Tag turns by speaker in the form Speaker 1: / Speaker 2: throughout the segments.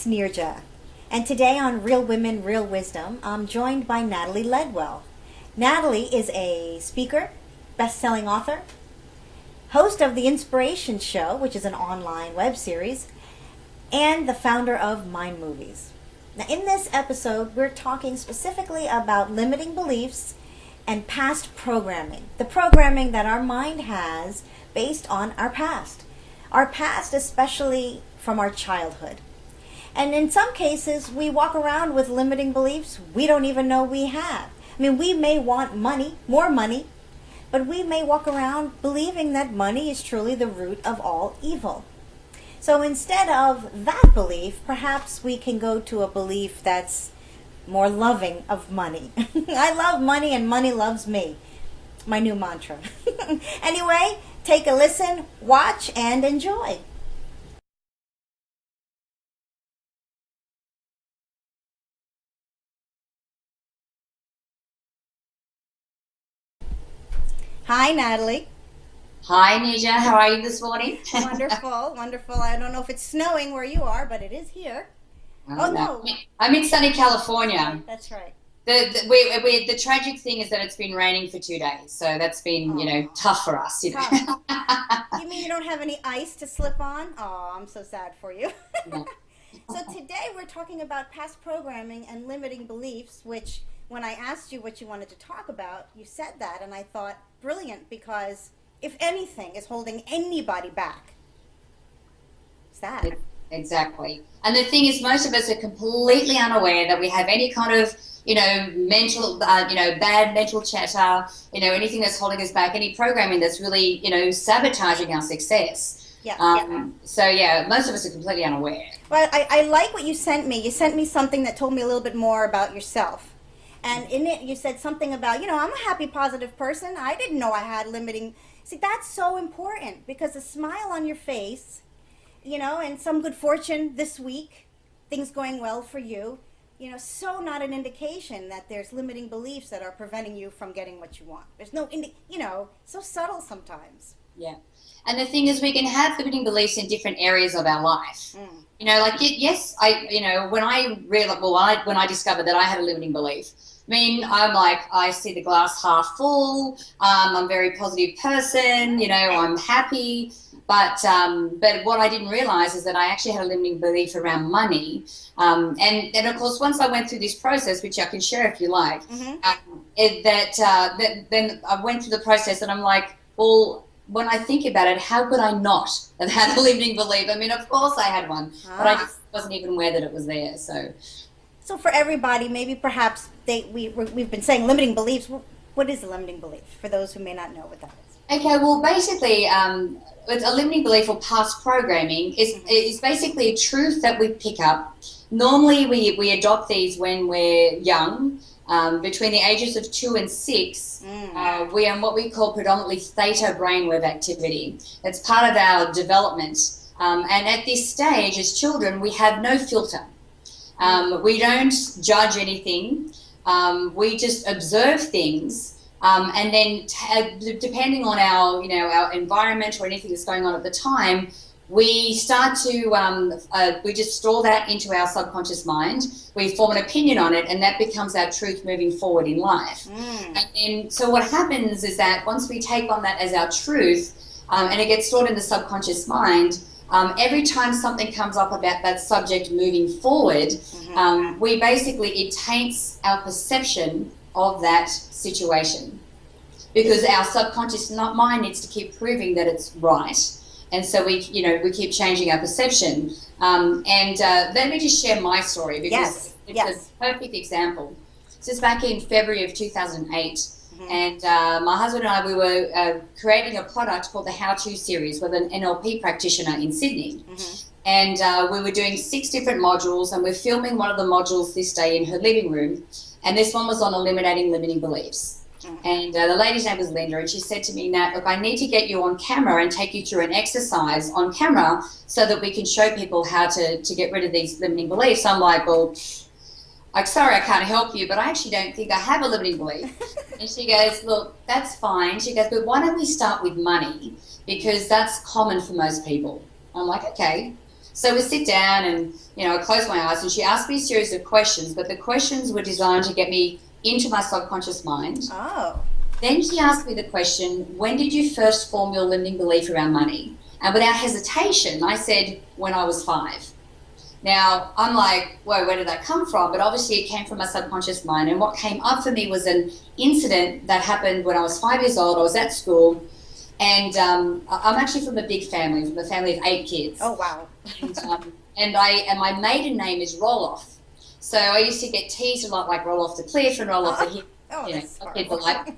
Speaker 1: Neerja, and today on Real Women, Real Wisdom, I'm joined by Natalie Ledwell. Natalie is a speaker, best-selling author, host of The Inspiration Show, which is an online web series, and the founder of Mind Movies. Now, in this episode, we're talking specifically about limiting beliefs and past programming, the programming that our mind has based on our past, especially from our childhood. And in some cases, we walk around with limiting beliefs we don't even know we have. I mean, we may want money, more money, but we may walk around believing that money is truly the root of all evil. So instead of that belief, perhaps we can go to a belief that's more loving of money. I love money and money loves me. My new mantra. Anyway, take a listen, watch, and enjoy. Hi, Natalie.
Speaker 2: Hi, Neerja. How are you this morning?
Speaker 1: Wonderful, wonderful. I don't know if it's snowing where you are, but it is here. Oh, no.
Speaker 2: I'm in sunny California.
Speaker 1: That's right.
Speaker 2: The tragic thing is that it's been raining for 2 days, so that's been, tough for us.
Speaker 1: Tough. You mean you don't have any ice to slip on? Oh, I'm so sad for you.
Speaker 2: No.
Speaker 1: So today we're talking about past programming and limiting beliefs, which when I asked you what you wanted to talk about, you said that, and I thought, brilliant, because if anything is holding anybody back, it's that.
Speaker 2: Exactly. And the thing is, most of us are completely unaware that we have any kind of, mental, bad mental chatter, anything that's holding us back, any programming that's really, sabotaging our success.
Speaker 1: Yeah.
Speaker 2: So, most of us are completely unaware.
Speaker 1: Well, I like what you sent me. You sent me something that told me a little bit more about yourself. And in it, you said something about, I'm a happy, positive person. I didn't know I had limiting. See, that's so important because a smile on your face, and some good fortune this week, things going well for you, so not an indication that there's limiting beliefs that are preventing you from getting what you want. There's no, so subtle sometimes.
Speaker 2: Yeah. And the thing is, we can have limiting beliefs in different areas of our life. Yes, when I discovered that I had a limiting belief, I'm like, I see the glass half full. I'm a very positive person. I'm happy. But what I didn't realize is that I actually had a limiting belief around money. And of course, once I went through this process, which I can share if you like, then I went through the process and I'm like, well, when I think about it, how could I not have had a limiting belief? Of course I had one, but I just wasn't even aware that it was there.
Speaker 1: So for everybody, maybe perhaps we've been saying limiting beliefs. What is a limiting belief for those who may not know what that is?
Speaker 2: Okay, well, basically, a limiting belief or past programming is basically a truth that we pick up. Normally, we adopt these when we're young. Between the ages of 2 and 6, we are in what we call predominantly theta brainwave activity. It's part of our development. And at this stage, as children, we have no filter. We don't judge anything. We just observe things. And then depending on our environment or anything that's going on at the time, we start to, we just store that into our subconscious mind. We form an opinion on it, and that becomes our truth moving forward in life. And so what happens is that once we take on that as our truth, and it gets stored in the subconscious mind, every time something comes up about that subject moving forward, it taints our perception of that situation. Because our subconscious mind needs to keep proving that it's right. And so we keep changing our perception. Let me just share my story because it's a perfect example. This is back in February of 2008. And my husband and I, we were creating a product called the How To series with an NLP practitioner in Sydney. And we were doing 6 different modules, and we're filming one of the modules this day in her living room. And this one was on eliminating limiting beliefs. And the lady's name was Linda, and she said to me, Nat, look, I need to get you on camera and take you through an exercise on camera so that we can show people how to get rid of these limiting beliefs. I'm like, well, I'm sorry, I can't help you, but I actually don't think I have a limiting belief. And she goes, look, that's fine. She goes, but why don't we start with money? Because that's common for most people. I'm like, okay. So we sit down and, I close my eyes and she asked me a series of questions, but the questions were designed to get me into my subconscious mind.
Speaker 1: Oh.
Speaker 2: Then she asked me the question, when did you first form your limiting belief around money? And without hesitation, I said, when I was 5. Now, I'm like, whoa, where did that come from? But obviously it came from my subconscious mind. And what came up for me was an incident that happened when I was 5 years old. I was at school. And I'm actually from a big family, from a family of 8 kids.
Speaker 1: Oh, wow.
Speaker 2: And my maiden name is Roloff. So I used to get teased a lot, like roll off the cliff and roll off the hill. People like.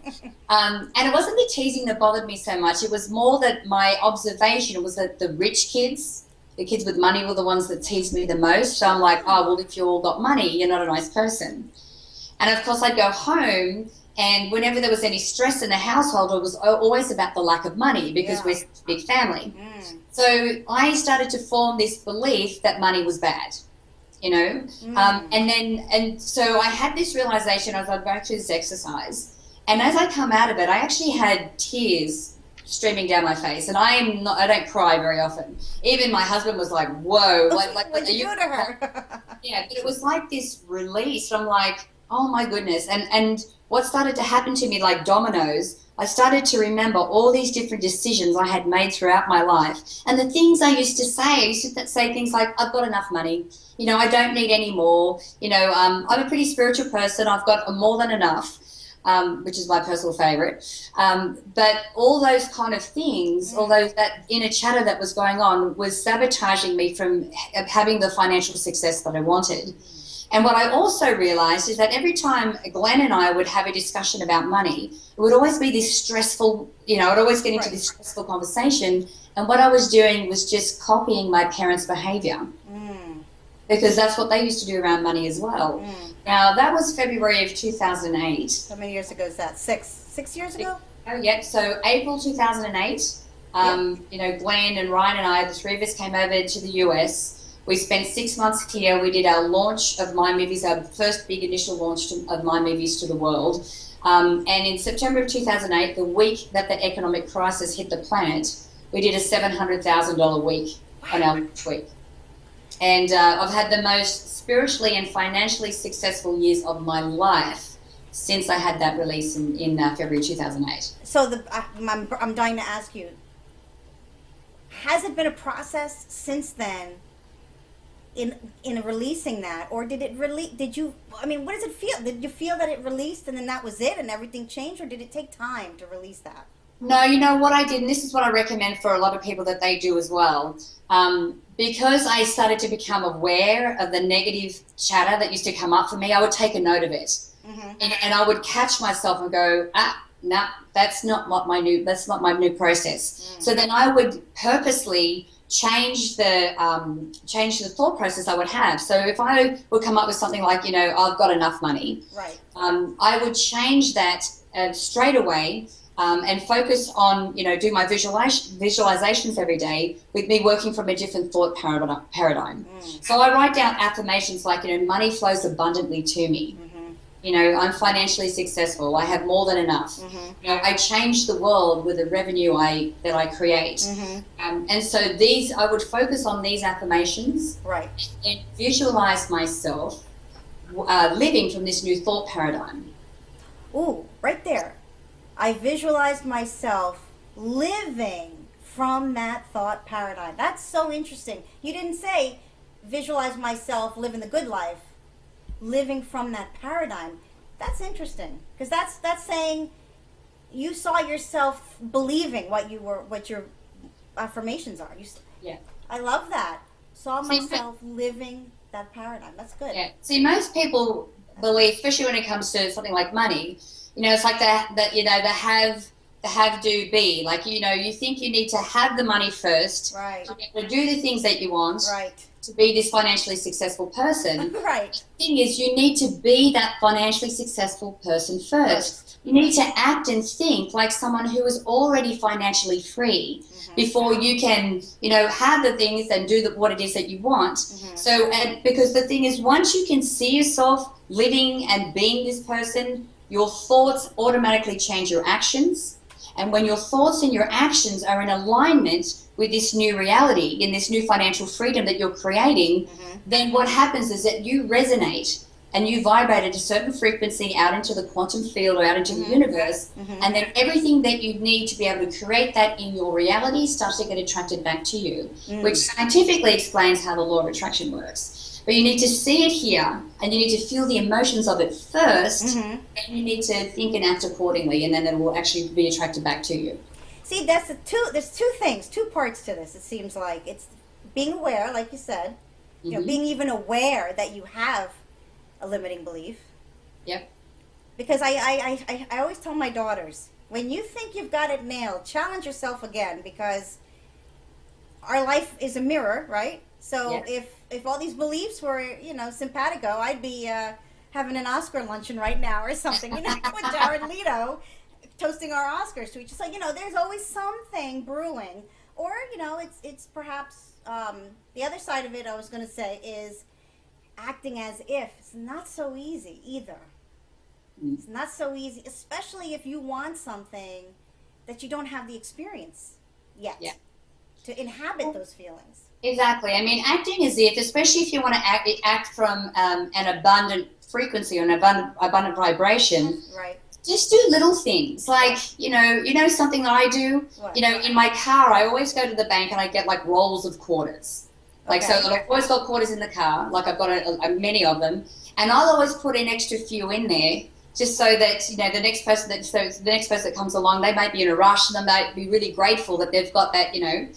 Speaker 2: And it wasn't the teasing that bothered me so much. It was more that my observation was that the rich kids, the kids with money, were the ones that teased me the most. So I'm like, oh, well, if you all got money, you're not a nice person. And of course, I'd go home, and whenever there was any stress in the household, it was always about the lack of money because we're such a big family. So I started to form this belief that money was bad. And so I had this realization as I was going through this exercise, and as I come out of it, I actually had tears streaming down my face, and I don't cry very often. Even my husband was like, "Whoa, like
Speaker 1: what'd you do to her?"
Speaker 2: Yeah, but it was like this release. I'm like, "Oh my goodness!" And what started to happen to me, like dominoes, I started to remember all these different decisions I had made throughout my life, and the things I used to say. I used to say things like, "I've got enough money. I don't need any more. I'm a pretty spiritual person. I've got more than enough," which is my personal favorite. But all those kind of things, although that inner chatter that was going on was sabotaging me from having the financial success that I wanted. And what I also realized is that every time Glenn and I would have a discussion about money, it would always be this stressful, I'd always get into this stressful conversation. And what I was doing was just copying my parents' behavior. Because that's what they used to do around money as well. Now, that was February of 2008.
Speaker 1: How many years ago is that? 6 years ago?
Speaker 2: Oh, yeah. So April 2008, Glenn and Ryan and I, the 3 of us came over to the US. We spent 6 months here. We did our launch of My Movies, our first big initial launch of My Movies to the world. And in September of 2008, the week that the economic crisis hit the planet, we did a $700,000 week on our launch week. And I've had the most spiritually and financially successful years of my life since I had that release in February 2008.
Speaker 1: So I'm dying to ask you, has it been a process since then in releasing that, or did it what does it feel? Did you feel that it released and then that was it and everything changed, or did it take time to release that?
Speaker 2: No, what I did, and this is what I recommend for a lot of people that they do as well, because I started to become aware of the negative chatter that used to come up for me, I would take a note of it. And I would catch myself and go, no, that's not my new process. So then I would purposely change the thought process I would have. So if I would come up with something like, I've got enough money, I would change that straight away. And focus on, do my visualizations every day with me working from a different thought paradigm. So I write down affirmations like, money flows abundantly to me. I'm financially successful. I have more than enough. I change the world with the revenue that I create. And so I would focus on these affirmations and visualize myself living from this new thought paradigm.
Speaker 1: Ooh, right there. I visualized myself living from that thought paradigm. That's so interesting. You didn't say visualize myself living the good life, living from that paradigm. That's interesting, because that's saying you saw yourself believing what your affirmations are. I love that. Saw myself living that paradigm. That's good.
Speaker 2: Yeah. See, most people believe, especially when it comes to something like money, it's like the have do be. Like, you think you need to have the money first to be able to do the things that you want to be this financially successful person. The thing is, you need to be that financially successful person first. You need to act and think like someone who is already financially free before you can, have the things and do what it is that you want. So, because the thing is, once you can see yourself living and being this person, your thoughts automatically change your actions. And when your thoughts and your actions are in alignment with this new reality, in this new financial freedom that you're creating, then what happens is that you resonate and you vibrate at a certain frequency out into the quantum field or out into the universe, and then everything that you need to be able to create that in your reality starts to get attracted back to you, which scientifically explains how the law of attraction works. But you need to see it here, and you need to feel the emotions of it first, and you need to think and act accordingly, and then it will actually be attracted back to you.
Speaker 1: See, there's two things, two parts to this. It seems like it's being aware, like you said, you know, being even aware that you have a limiting belief.
Speaker 2: Yep.
Speaker 1: Because I always tell my daughters, when you think you've got it nailed, challenge yourself again, because our life is a mirror, right? So if all these beliefs were, you know, simpatico, I'd be having an Oscar luncheon right now or something, you know, with Jared Leto, toasting our Oscars to each other. So, you know, there's always something brewing. Or, you know, it's perhaps the other side of it, I was going to say, is acting as if. It's not so easy either. It's not so easy, especially if you want something that you don't have the experience yet to inhabit those feelings.
Speaker 2: Exactly. I mean, acting as if, especially if you want to act from an abundant frequency or an abundant vibration,
Speaker 1: right?
Speaker 2: Just do little things like, you know something that I do,
Speaker 1: What?
Speaker 2: you know, in my car, I always go to the bank and I get like rolls of quarters. Like, so I've always got quarters in the car, like I've got many of them, and I'll always put an extra few in there just so that, you know, the next person that comes along, they might be in a rush and they might be really grateful that they've got that, you know.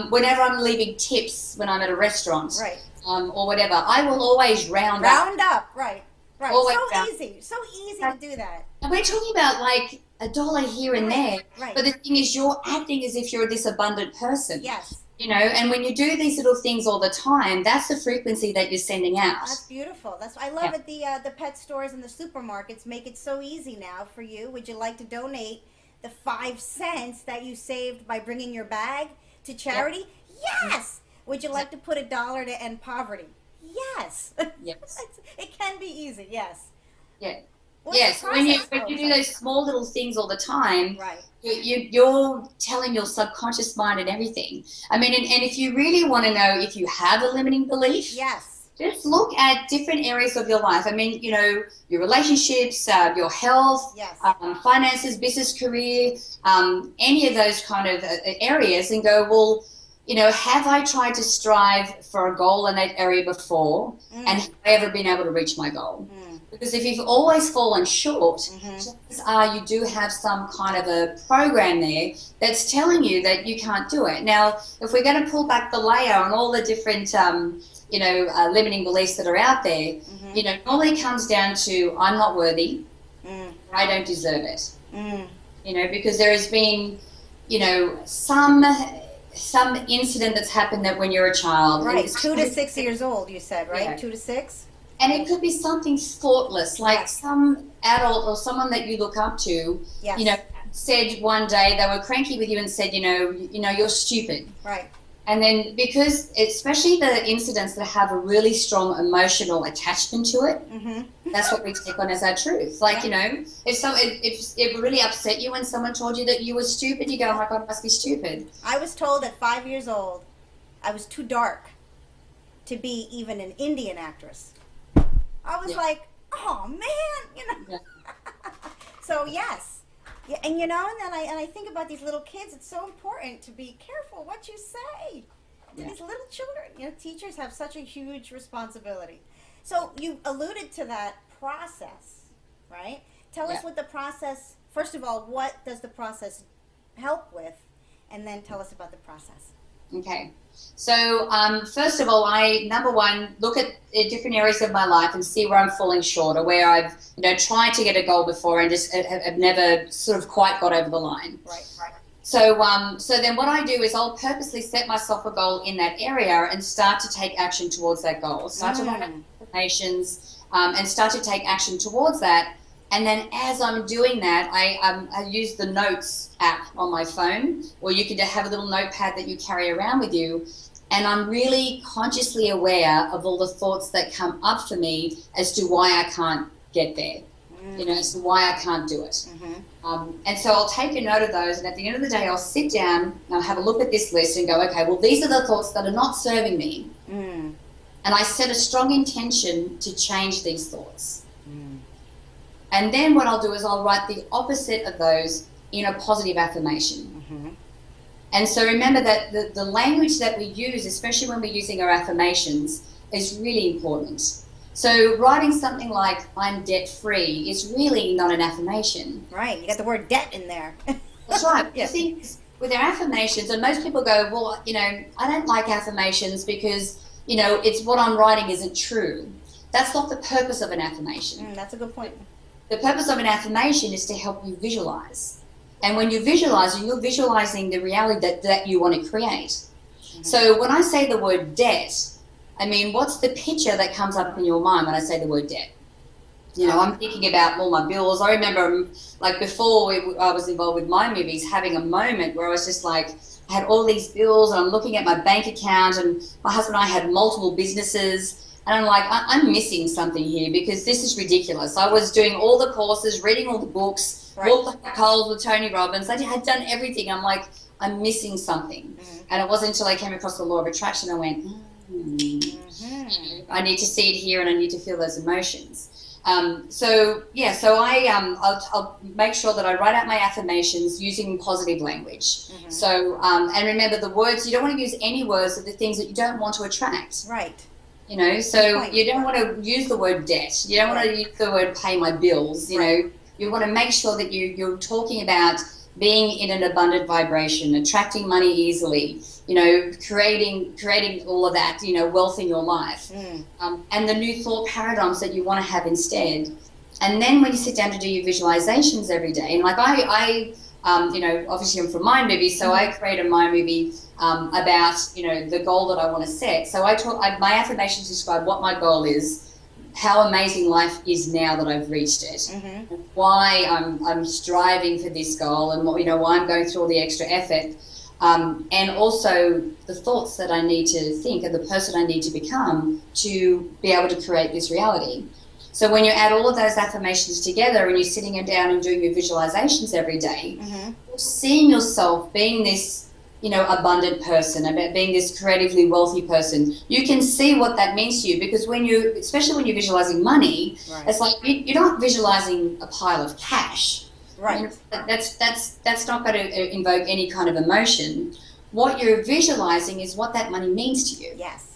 Speaker 2: Whenever I'm leaving tips when I'm at a restaurant,
Speaker 1: right,
Speaker 2: or whatever, I will always round up.
Speaker 1: Right.
Speaker 2: Always
Speaker 1: So easy to do that.
Speaker 2: And we're talking about like $1 here and there, but the thing is, you're acting as if you're this abundant person.
Speaker 1: Yes.
Speaker 2: You know, and when you do these little things all the time, that's the frequency that you're sending out.
Speaker 1: That's beautiful. I love it. The pet stores and the supermarkets make it so easy now for you. Would you like to donate the 5 cents that you saved by bringing your bag to charity? Yes. Would you like to put $1 to end poverty? Yes.
Speaker 2: Yes.
Speaker 1: It can be easy. Yes.
Speaker 2: Yeah. Yes. When you do those small little things all the time,
Speaker 1: right,
Speaker 2: you're telling your subconscious mind and everything. I mean, and if you really want to know if you have a limiting belief,
Speaker 1: yes,
Speaker 2: just look at different areas of your life. I mean, you know, your relationships, your health,
Speaker 1: yes,
Speaker 2: finances, business, career, any of those kind of areas, and go, well, you know, have I tried to strive for a goal in that area before, and have I ever been able to reach my goal? Because if you've always fallen short, chances are you do have some kind of a program there that's telling you that you can't do it. Now, if we're going to pull back the layer on all the different, you know, limiting beliefs that are out there, you know, normally it comes down to I'm not worthy, I don't deserve it. You know, because there has been, you know, some incident that's happened that when you're a child.
Speaker 1: Right, 2 to 6 years old, you said, right?
Speaker 2: Yeah.
Speaker 1: 2 to 6?
Speaker 2: And it could be something thoughtless, like some adult or someone that you look up to, you know, said one day they were cranky with you and said, you know, you're stupid.
Speaker 1: Right.
Speaker 2: And then because, especially the incidents that have a really strong emotional attachment to it, that's what we take on as our truth. Like, you know, if it really upset you when someone told you that you were stupid, you go, oh my God, I must be stupid.
Speaker 1: I was told at 5 years old I was too dark to be even an Indian actress. I was like, oh man, you know. So yes, and you know, and then I think about these little kids. It's so important to be careful what you say to these little children. You know, teachers have such a huge responsibility. So you alluded to that process, right? Tell us what the process. First of all, what does the process help with, and then tell us about the process.
Speaker 2: Okay. So first of all, number one, look at different areas of my life and see where I'm falling short, or where I've, you know, tried to get a goal before and just have never sort of quite got over the line.
Speaker 1: Right.
Speaker 2: So so then what I do is I'll purposely set myself a goal in that area and start to take action towards that goal. Start to look at affirmations and start to take action towards that. And then as I'm doing that, I use the Notes app on my phone, or you could have a little notepad that you carry around with you. And I'm really consciously aware of all the thoughts that come up for me as to why I can't get there. as to why I can't do it. And so I'll take a note of those, and at the end of the day, I'll sit down and I'll have a look at this list and go, okay, well, these are the thoughts that are not serving me. And I set a strong intention to change these thoughts. And then what I'll do is I'll write the opposite of those in a positive affirmation. And so remember that the language that we use, especially when we're using our affirmations, is really important. So writing something like, I'm debt-free, is really not an affirmation.
Speaker 1: Right, you got the word debt in there.
Speaker 2: That's right. I think with our affirmations, and most people go, well, I don't like affirmations because, it's what I'm writing isn't true. That's not the purpose of an affirmation.
Speaker 1: That's a good point.
Speaker 2: The purpose of an affirmation is to help you visualize. And when you visualize, you're visualizing the reality that you want to create. So when I say the word debt, I mean, what's the picture that comes up in your mind when I say the word debt? I'm thinking about all my bills. I remember, like, before I was involved with my movies, having a moment where I was just like, I had all these bills, and I'm looking at my bank account, and my husband and I had multiple businesses, and I'm like, I'm missing something here because this is ridiculous. I was doing all the courses, reading all the books, walked the calls with Tony Robbins. I had done everything. I'm like, I'm missing something. And it wasn't until I came across the law of attraction, I went, I need to see it here, and I need to feel those emotions. So I'll make sure that I write out my affirmations using positive language. So, and remember the words, you don't want to use any words of the things that you don't want to attract.
Speaker 1: Right.
Speaker 2: So you don't want to use the word debt. You don't want to use the word pay my bills. You want to make sure that you're talking about being in an abundant vibration, attracting money easily, creating all of that, wealth in your life, and the new thought paradigms that you want to have instead. And then when you sit down to do your visualizations every day, and like I obviously I'm from Mind Movie, so I create a Mind Movie about, the goal that I want to set. So my affirmations describe what my goal is, how amazing life is now that I've reached it, why I'm striving for this goal, and why I'm going through all the extra effort, and also the thoughts that I need to think and the person I need to become to be able to create this reality. So when you add all of those affirmations together and you're sitting down and doing your visualizations every day, you're seeing yourself being this abundant person, about being this creatively wealthy person. You can see what that means to you, because especially when you're visualizing money, it's like you're not visualizing a pile of cash. Right. That's not going to invoke any kind of emotion. What you're visualizing is what that money means to you.
Speaker 1: Yes.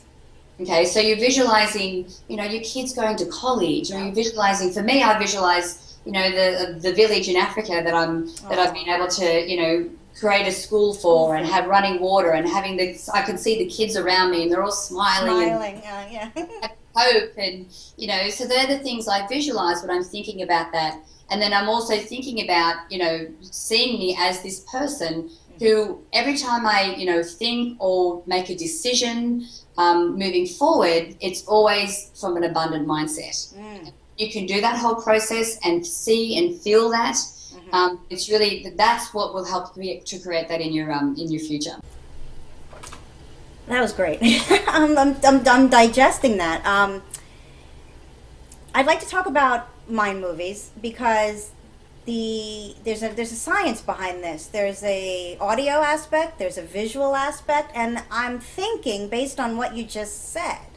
Speaker 2: Okay, so you're visualizing, your kids going to college, or you're visualizing. For me, I visualize, the village in Africa that I've been able to, create a school for, and have running water, and I can see the kids around me, and they're all smiling and hope, and so they're the things I visualize when I'm thinking about that. And then I'm also thinking about, seeing me as this person who, every time I, think or make a decision moving forward, it's always from an abundant mindset. You can do that whole process and see and feel that. It's really, that's what will help to create that in your future.
Speaker 1: That was great. I'm digesting that. I'd like to talk about mind movies, because there's a science behind this. There's a audio aspect, there's a visual aspect, and I'm thinking, based on what you just said,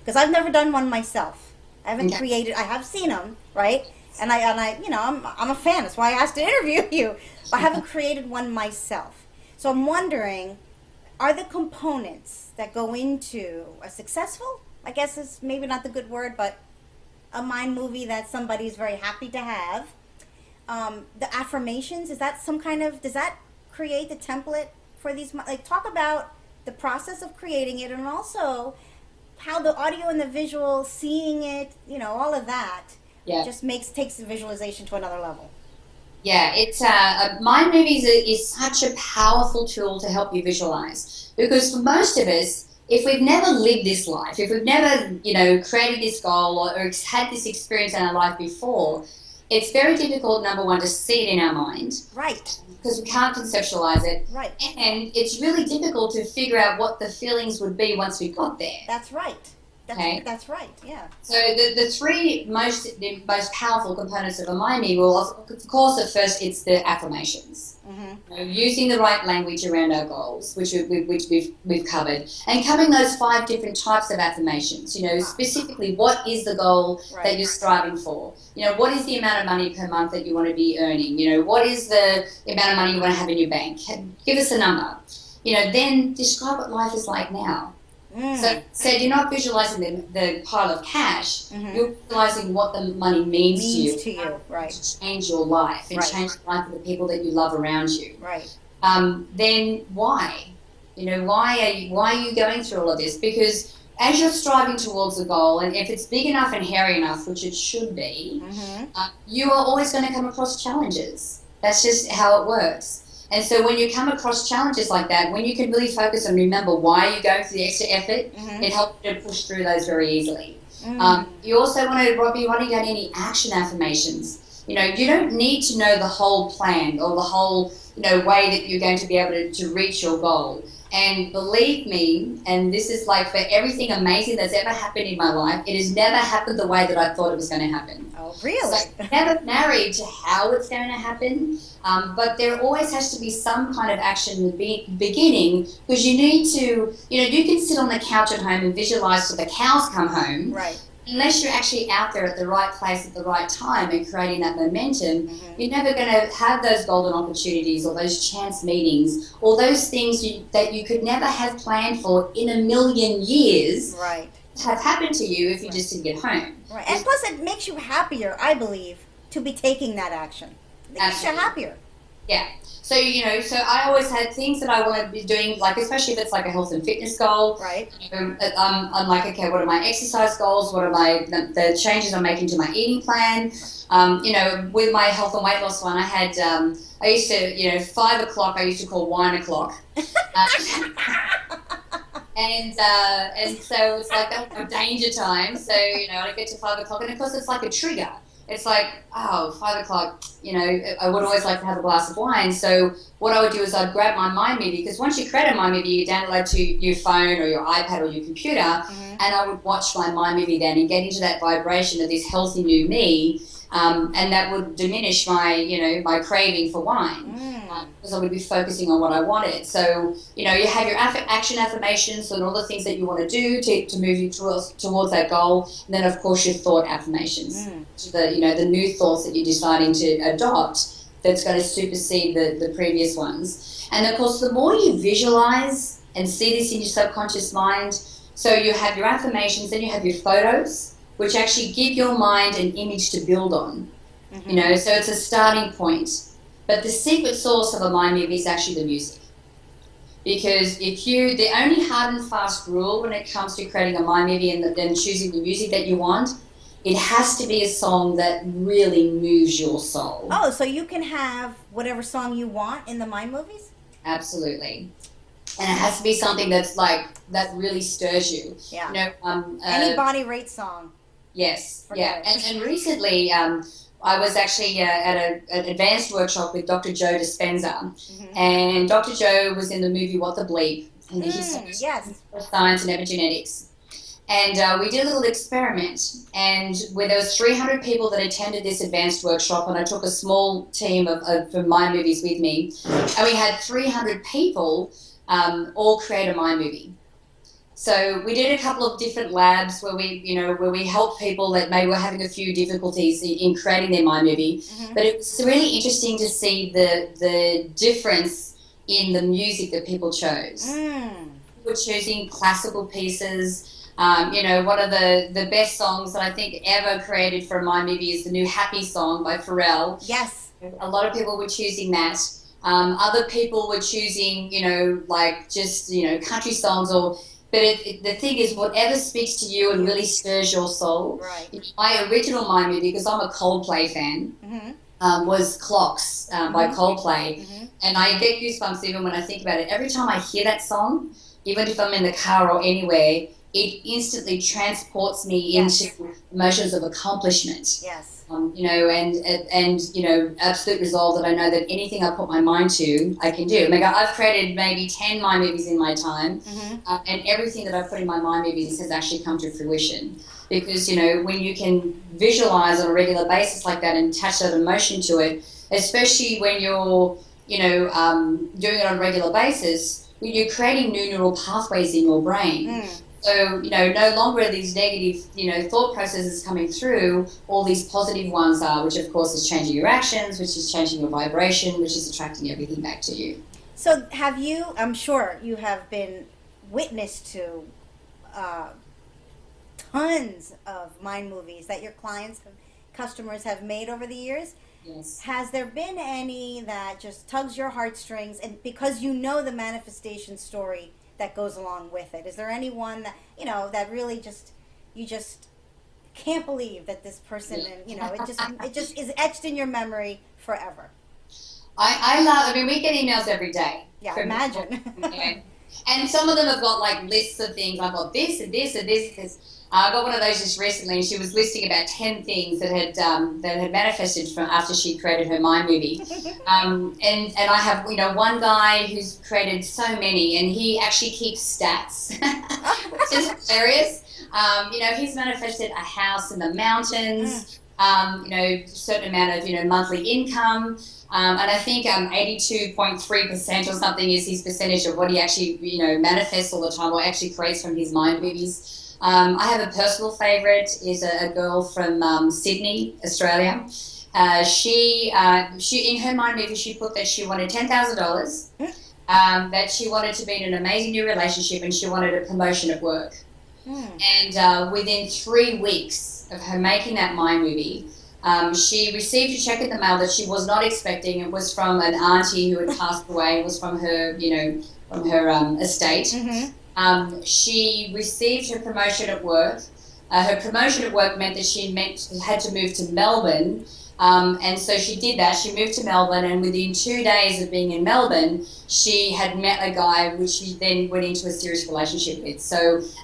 Speaker 1: because I've never done one myself. I haven't created. I have seen them, right? And I'm a fan. That's why I asked to interview you. But I haven't created one myself. So I'm wondering, are the components that go into a successful, I guess is maybe not the good word, but a mind movie that somebody's very happy to have, the affirmations, is that does that create the template for these, talk about the process of creating it, and also how the audio and the visual, seeing it, all of that, just takes the visualization to another level.
Speaker 2: Yeah, it's Mind Movies is such a powerful tool to help you visualize, because for most of us, if we've never lived this life, if we've never, created this goal or had this experience in our life before, it's very difficult, number one, to see it in our mind.
Speaker 1: Right.
Speaker 2: Because we can't conceptualize it.
Speaker 1: Right.
Speaker 2: And it's really difficult to figure out what the feelings would be once we got there.
Speaker 1: That's right. That's right. Yeah.
Speaker 2: So the three most powerful components of a mind map, well, of course, at first it's the affirmations.
Speaker 1: Mm-hmm.
Speaker 2: Using the right language around our goals, which we've covered, and covering those 5 different types of affirmations. Specifically, what is the goal that you're striving for? What is the amount of money per month that you want to be earning? What is the amount of money you want to have in your bank? Give us a number. Then describe what life is like now. So you're not visualizing the pile of cash. You're visualizing what the money means to you.
Speaker 1: Right?
Speaker 2: To change your life and change the life of the people that you love around you.
Speaker 1: Right.
Speaker 2: Then why? Why are you going through all of this? Because as you're striving towards a goal, and if it's big enough and hairy enough, which it should be, you are always going to come across challenges. That's just how it works. And so when you come across challenges like that, when you can really focus and remember why you're going through the extra effort, it helps you to push through those very easily. You also want to be writing down any action affirmations. You don't need to know the whole plan or the whole way that you're going to be able to reach your goal. And believe me, and this is like for everything amazing that's ever happened in my life, it has never happened the way that I thought it was going to happen.
Speaker 1: Oh, really?
Speaker 2: So never married to how it's going to happen, but there always has to be some kind of action in the beginning, because you need to, you can sit on the couch at home and visualize till the cows come home.
Speaker 1: Right.
Speaker 2: Unless you're actually out there at the right place at the right time and creating that momentum, you're never going to have those golden opportunities or those chance meetings or those things that you could never have planned for in a million years have happened to you if you just didn't get home.
Speaker 1: Right. And plus it makes you happier, I believe, to be taking that action. It makes you happier.
Speaker 2: Yeah. So, so I always had things that I want to be doing, like especially if it's like a health and fitness goal.
Speaker 1: Right.
Speaker 2: I'm like, okay, what are my exercise goals? What are the changes I'm making to my eating plan? With my health and weight loss one, I had, I used to, 5 o'clock, I used to call wine o'clock. And so it's like a danger time. So, I get to 5 o'clock, and of course it's like a trigger. It's like, 5 o'clock, I would always like to have a glass of wine. So what I would do is I'd grab my Mind Movie, because once you create a Mind Movie, you download to your phone or your iPad or your computer, and I would watch my Mind Movie then and get into that vibration of this healthy new me, and that would diminish my, my craving for wine. Because I would be focusing on what I wanted. So, you have your action affirmations and all the things that you want to do to move you towards that goal. And then, of course, your thought affirmations. The new thoughts that you're deciding to adopt that's going to supersede the previous ones. And, of course, the more you visualize and see this in your subconscious mind, so you have your affirmations, then you have your photos, which actually give your mind an image to build on. So it's a starting point. But the secret source of a mind movie is actually the music. Because the only hard and fast rule when it comes to creating a mind movie and then choosing the music that you want, it has to be a song that really moves your soul.
Speaker 1: Oh, so you can have whatever song you want in the mind movies?
Speaker 2: Absolutely. And it has to be something that's that really stirs you.
Speaker 1: Yeah. Any body rate song.
Speaker 2: Yes. And recently, I was actually at an advanced workshop with Dr. Joe Dispenza, and Dr. Joe was in the movie What the Bleep, and he's science and epigenetics. And we did a little experiment, and where there was 300 people that attended this advanced workshop, and I took a small team from Mind Movies with me, and we had 300 people all create a mind movie. So we did a couple of different labs where we helped people that maybe were having a few difficulties in creating their mind movie. But it was really interesting to see the difference in the music that people chose. People were choosing classical pieces. One of the best songs that I think ever created for a mind movie is the new Happy song by Pharrell.
Speaker 1: Yes.
Speaker 2: A lot of people were choosing that. Other people were choosing, country songs But the thing is, whatever speaks to you and really stirs your soul. Right. My original mind movie, because I'm a Coldplay fan, was Clocks by Coldplay. And I get goosebumps even when I think about it. Every time I hear that song, even if I'm in the car or anywhere, it instantly transports me into emotions of accomplishment.
Speaker 1: Yes.
Speaker 2: Absolute resolve that I know that anything I put my mind to, I can do. Like I've created maybe 10 mind movies in my time, and everything that I've put in my mind movies has actually come to fruition. Because, when you can visualize on a regular basis like that and attach that emotion to it, especially when you're, doing it on a regular basis, you're creating new neural pathways in your brain. So, no longer are these negative, thought processes coming through, all these positive ones are, which of course is changing your actions, which is changing your vibration, which is attracting everything back to you.
Speaker 1: So I'm sure you have been witness to tons of mind movies that your customers have made over the years.
Speaker 2: Yes.
Speaker 1: Has there been any that just tugs your heartstrings, and because the manifestation story that goes along with it? Is there anyone that, that really you just can't believe that this person, and, it just is etched in your memory forever?
Speaker 2: We get emails every day.
Speaker 1: Yeah, imagine.
Speaker 2: And some of them have got like lists of things. I've got this and this and this and this. I got one of those just recently, and she was listing about 10 things that had manifested from after she created her mind movie. And I have one guy who's created so many, and he actually keeps stats, which is hilarious. He's manifested a house in the mountains, certain amount of monthly income. And I think 82.3% or something is his percentage of what he actually manifests all the time, or actually creates from his mind movies. I have a personal favourite, is a girl from Sydney, Australia. She in her mind movie, she put that she wanted $10,000, that she wanted to be in an amazing new relationship, and she wanted a promotion at work. And within 3 weeks of her making that mind movie, she received a check in the mail that she was not expecting. It was from an auntie who had passed away. It was from her, from her estate. She received her promotion at work. Her promotion at work meant that she had to move to Melbourne. And so she did that. She moved to Melbourne, and within 2 days of being in Melbourne, she had met a guy which she then went into a serious relationship with.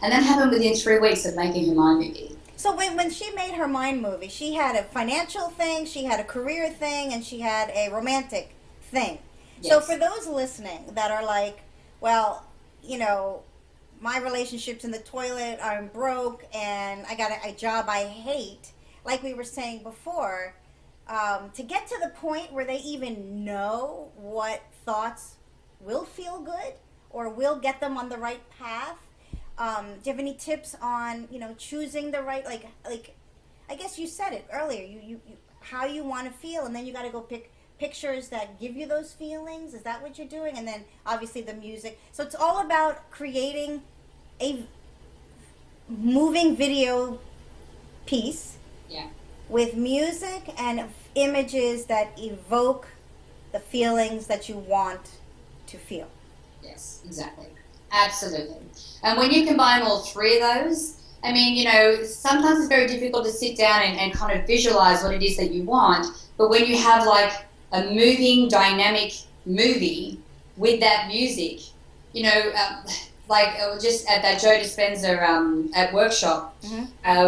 Speaker 2: And that happened within 3 weeks of making her mind movie.
Speaker 1: So when she made her mind movie, she had a financial thing, she had a career thing, and she had a romantic thing. Yes. So for those listening that are like, well, my relationship's in the toilet, I'm broke, and I got a job I hate, like we were saying before, to get to the point where they even know what thoughts will feel good or will get them on the right path. Do you have any tips on, choosing the right, like I guess you said it earlier, you how you want to feel, and then you got to go pick pictures that give you those feelings? Is that what you're doing? And then obviously the music. So it's all about creating a moving video piece with music and images that evoke the feelings that you want to feel.
Speaker 2: Yes, exactly. Absolutely. And when you combine all three of those, sometimes it's very difficult to sit down and kind of visualize what it is that you want. But when you have like a moving, dynamic movie with that music, just at that Joe Dispenza at workshop,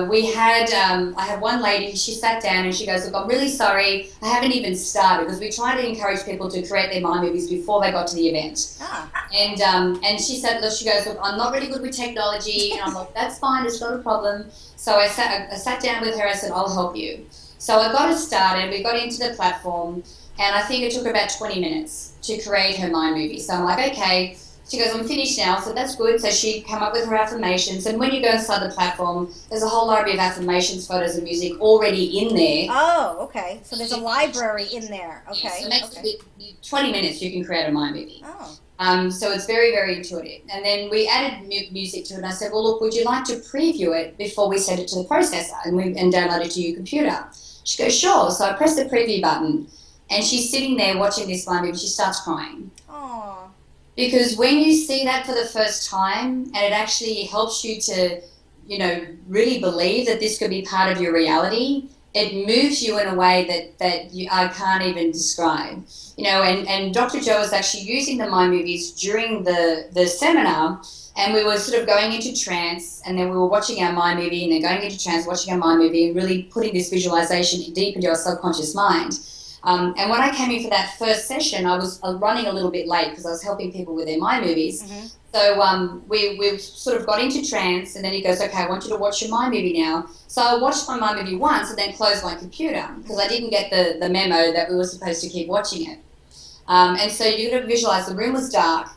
Speaker 2: we had, I had one lady, she sat down and she goes, look, I'm really sorry, I haven't even started, because we try to encourage people to create their mind movies before they got to the event. And she said, look, she goes, look, I'm not really good with technology. And I'm like, that's fine, it's not a problem. So I sat down with her, I said, I'll help you. So I got it started, we got into the platform, and I think it took about 20 minutes to create her mind movie. So I'm like, okay. She goes, I'm finished now, so that's good. So she came up with her affirmations, and when you go inside the platform, there's a whole library of affirmations, photos, and music already in there.
Speaker 1: Oh, okay. So there's a library in there. Okay.
Speaker 2: Yeah, so 20 minutes you can create a mind movie. Oh. So it's very, very intuitive. And then we added music to it, and I said, well, look, would you like to preview it before we send it to the processor and download it to your computer? She goes, sure. So I press the preview button, and she's sitting there watching this mind movie. She starts crying.
Speaker 1: Oh.
Speaker 2: Because when you see that for the first time, and it actually helps you to, really believe that this could be part of your reality, it moves you in a way that I can't even describe. And Dr. Joe was actually using the mind movies during the seminar, and we were sort of going into trance, and then we were watching our mind movie, and then going into trance, watching our mind movie, and really putting this visualization deep into our subconscious mind. And when I came in for that first session, I was running a little bit late because I was helping people with their mind movies. Mm-hmm. So we sort of got into trance, and then he goes, okay, I want you to watch your mind movie now. So I watched my mind movie once and then closed my computer because I didn't get the memo that we were supposed to keep watching it. And so you got to visualize the room was dark.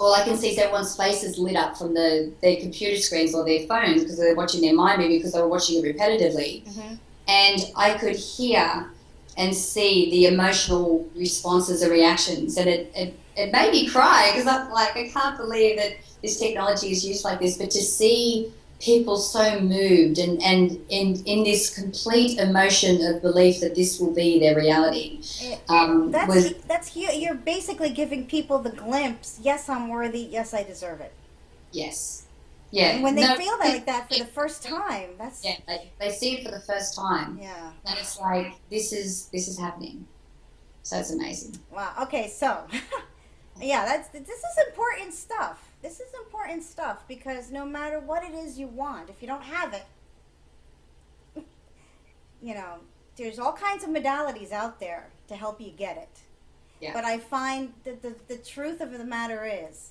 Speaker 2: All I can see is everyone's faces lit up from their computer screens or their phones because they're watching their mind movie because they were watching it repetitively. Mm-hmm. And I could hear and see the emotional responses and reactions, and it made me cry because I'm like, I can't believe that this technology is used like this. But to see people so moved and in this complete emotion of belief that this will be their reality,
Speaker 1: that's huge. You're basically giving people the glimpse. Yes, I'm worthy. Yes, I deserve it.
Speaker 2: Yes. Yeah.
Speaker 1: And when they feel that like that for the first time, that's
Speaker 2: they see it for the first time.
Speaker 1: Yeah.
Speaker 2: And it's like this is happening. So it's amazing.
Speaker 1: Wow. Okay. So, yeah, this is important stuff. This is important stuff because no matter what it is you want, if you don't have it, there's all kinds of modalities out there to help you get it. Yeah. But I find that the truth of the matter is,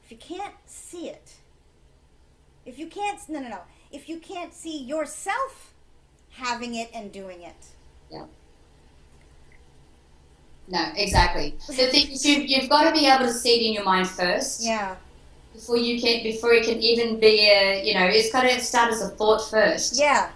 Speaker 1: if you can't see it. If you can't see yourself having it and doing it.
Speaker 2: Yeah. No, exactly. The thing is, you've got to be able to see it in your mind first.
Speaker 1: Yeah.
Speaker 2: Before it can even be it's got to start as a thought first.
Speaker 1: Yeah.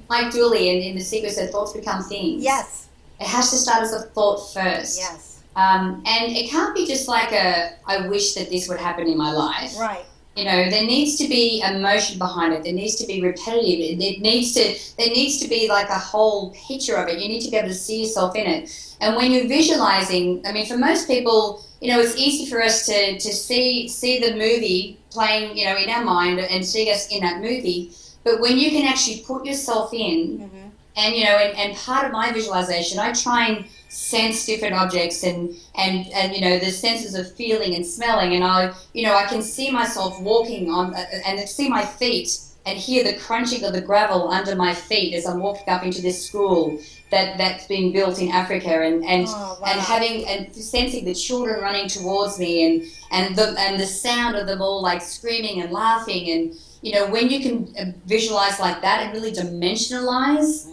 Speaker 2: Like Dooley in The Secret said, thoughts become things.
Speaker 1: Yes.
Speaker 2: It has to start as a thought first.
Speaker 1: Yes.
Speaker 2: And it can't be just like I wish that this would happen in my life.
Speaker 1: Right.
Speaker 2: There needs to be emotion behind it. There needs to be repetitive. There needs to be like a whole picture of it. You need to be able to see yourself in it. And when you're visualizing, I mean, for most people, it's easy for us to see the movie playing, in our mind and see us in that movie. But when you can actually put yourself in, mm-hmm. and and part of my visualization, I try and sense different objects and the senses of feeling and smelling, and I can see myself walking on and see my feet and hear the crunching of the gravel under my feet as I'm walking up into this school that's been built in Africa and having and sensing the children running towards me and the sound of them all like screaming and laughing, and when you can visualize like that and really dimensionalize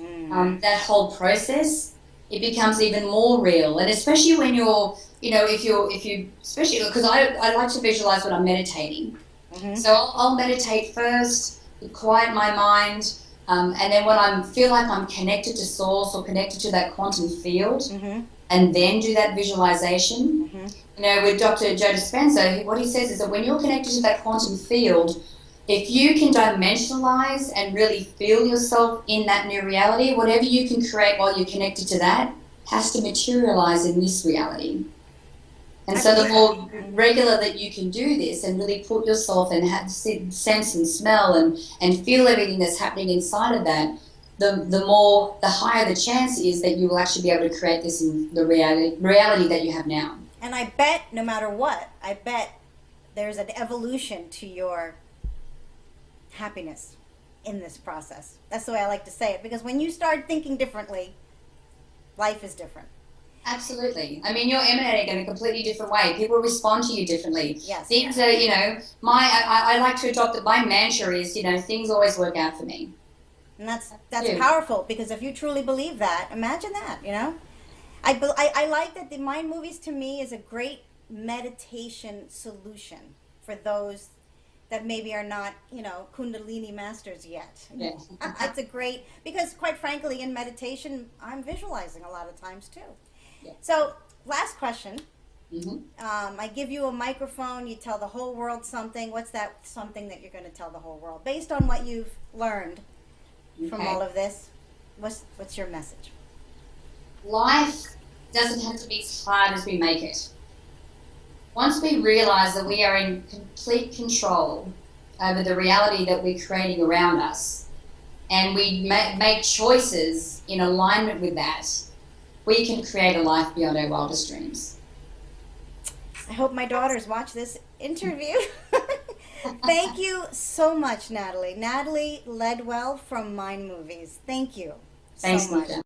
Speaker 2: that whole process, it becomes even more real. And especially when you're, if you, especially because I like to visualize when I'm meditating. Mm-hmm. So I'll meditate first, quiet my mind, and then when I feel like I'm connected to source or connected to that quantum field, mm-hmm. and then do that visualization. Mm-hmm. With Dr. Joe Dispenza, what he says is that when you're connected to that quantum field, if you can dimensionalize and really feel yourself in that new reality, whatever you can create while you're connected to that has to materialize in this reality. And so the more regular that you can do this and really put yourself and have sense and smell and feel everything that's happening inside of that, the higher the chance is that you will actually be able to create this in the reality that you have now.
Speaker 1: And I bet no matter what, there's an evolution to your happiness in this process. That's the way I like to say it, because when you start thinking differently, life is different.
Speaker 2: Absolutely. I mean, you're emanating in a completely different way. People respond to you differently.
Speaker 1: Yes.
Speaker 2: Things are, I like to adopt that my mantra is, things always work out for me.
Speaker 1: And that's powerful, because if you truly believe that, imagine that, I like that the mind movies to me is a great meditation solution for those that maybe are not, Kundalini masters yet.
Speaker 2: Yeah.
Speaker 1: It's a great, because quite frankly, in meditation, I'm visualizing a lot of times too. Yeah. So, last question. Mm-hmm. I give you a microphone, you tell the whole world something. What's that something that you're going to tell the whole world? Based on what you've learned from all of this, what's your message?
Speaker 2: Life doesn't have to be as hard as we make it. Once we realize that we are in complete control over the reality that we're creating around us, and we make choices in alignment with that, we can create a life beyond our wildest dreams.
Speaker 1: I hope my daughters watch this interview. Thank you so much, Natalie. Natalie Ledwell from Mind Movies. Thank you so
Speaker 2: Thanks,
Speaker 1: much.
Speaker 2: Neerja.